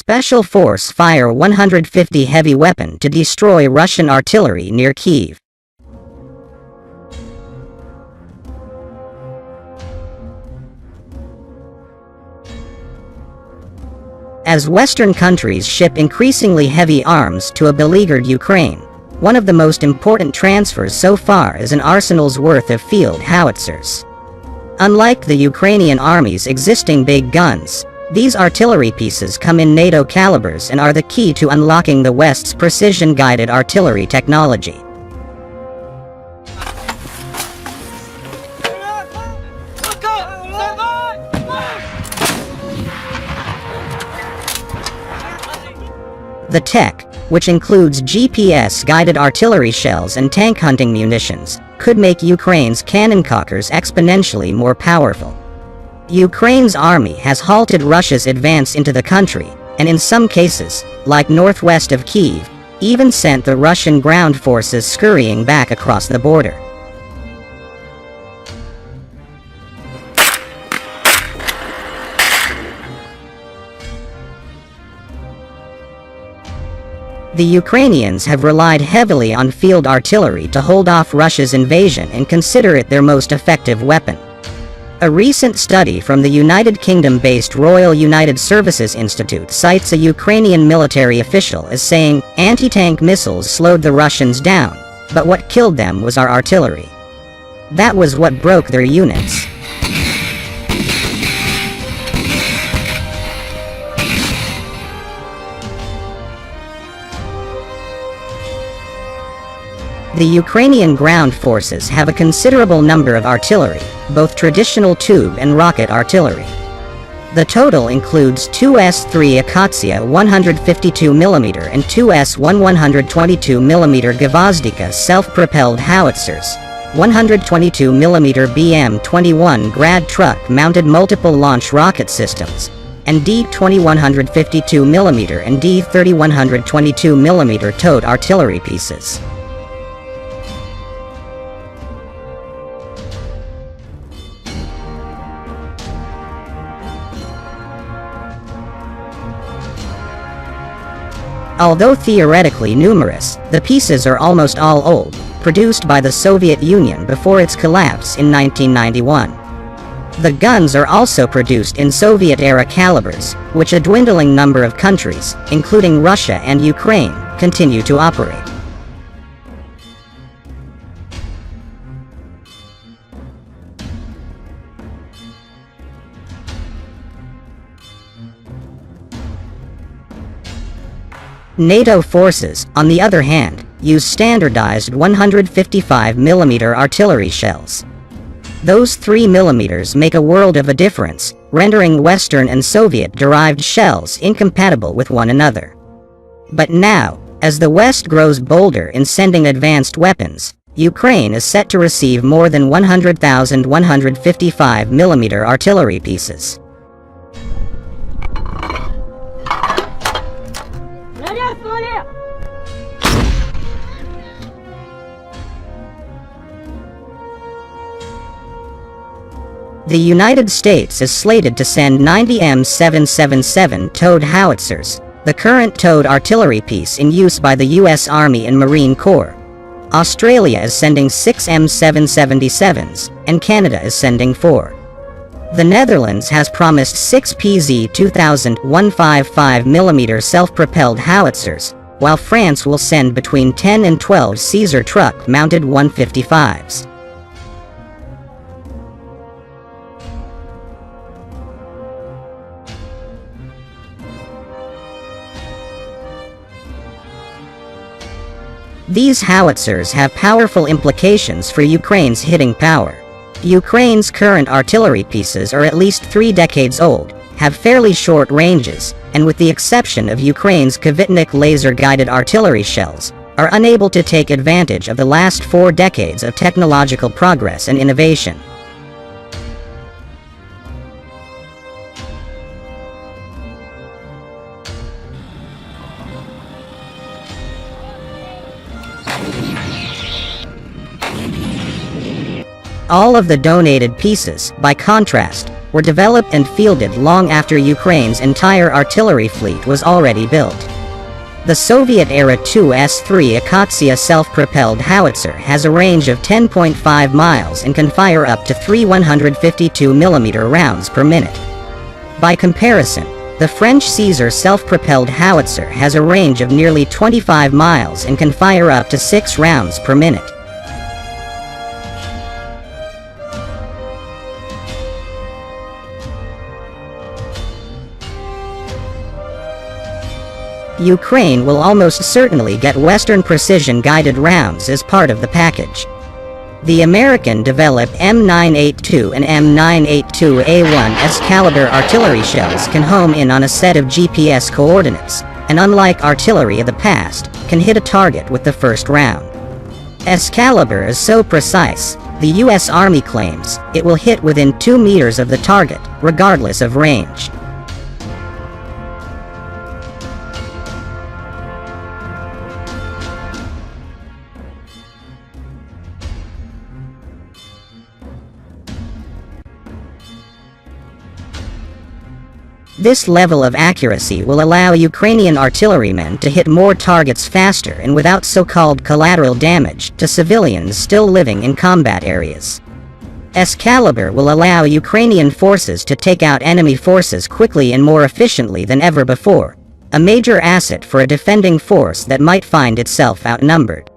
Special Force fire 150 heavy weapon to destroy Russian artillery near Kyiv. As Western countries ship increasingly heavy arms to a beleaguered Ukraine, one of the most important transfers so far is an arsenal's worth of field howitzers. Unlike the Ukrainian army's existing big guns, these artillery pieces come in NATO calibers and are the key to unlocking the West's precision-guided artillery technology. The tech, which includes GPS-guided artillery shells and tank hunting munitions, could make Ukraine's cannon cockers exponentially more powerful. Ukraine's army has halted Russia's advance into the country, and in some cases, like northwest of Kyiv, even sent the Russian ground forces scurrying back across the border. The Ukrainians have relied heavily on field artillery to hold off Russia's invasion and consider it their most effective weapon. A recent study from the United Kingdom-based Royal United Services Institute cites a Ukrainian military official as saying, "Anti-tank missiles slowed the Russians down, but what killed them was our artillery. That was what broke their units." The Ukrainian ground forces have a considerable number of artillery, both traditional tube and rocket artillery. The total includes two S-3 Akatsiya 152mm and two S-1 122mm Gvozdika self-propelled howitzers, 122mm BM-21 Grad truck-mounted multiple launch rocket systems, and D-20 152mm and D-30 122mm towed artillery pieces. Although theoretically numerous, the pieces are almost all old, produced by the Soviet Union before its collapse in 1991. The guns are also produced in Soviet-era calibers, which a dwindling number of countries, including Russia and Ukraine, continue to operate. NATO forces, on the other hand, use standardized 155mm artillery shells. Those 3mm make a world of a difference, rendering Western and Soviet-derived shells incompatible with one another. But now, as the West grows bolder in sending advanced weapons, Ukraine is set to receive more than 100,000 155mm artillery pieces. The United States is slated to send 90 M777 towed howitzers, the current towed artillery piece in use by the U.S. Army and Marine Corps. Australia is sending 6 M777s, and Canada is sending 4. The Netherlands has promised 6 PZ-2000 155mm self-propelled howitzers, while France will send between 10 and 12 Caesar truck-mounted 155s. These howitzers have powerful implications for Ukraine's hitting power. Ukraine's current artillery pieces are at least 3 decades old, have fairly short ranges, and with the exception of Ukraine's Kvitnik laser-guided artillery shells, are unable to take advantage of the last 4 decades of technological progress and innovation. All of the donated pieces, by contrast, were developed and fielded long after Ukraine's entire artillery fleet was already built. The Soviet-era Tu-S3 Akatsiya self-propelled howitzer has a range of 10.5 miles and can fire up to 3 152mm rounds per minute. By comparison, the French Caesar self-propelled howitzer has a range of nearly 25 miles and can fire up to 6 rounds per minute. Ukraine will almost certainly get Western precision-guided rounds as part of the package. The American-developed M982 and M982A1 caliber artillery shells can home in on a set of GPS coordinates, and unlike artillery of the past, can hit a target with the first round. Caliber is so precise, the U.S. Army claims it will hit within 2 meters of the target, regardless of range. This level of accuracy will allow Ukrainian artillerymen to hit more targets faster and without so-called collateral damage to civilians still living in combat areas. Caliber will allow Ukrainian forces to take out enemy forces quickly and more efficiently than ever before, a major asset for a defending force that might find itself outnumbered.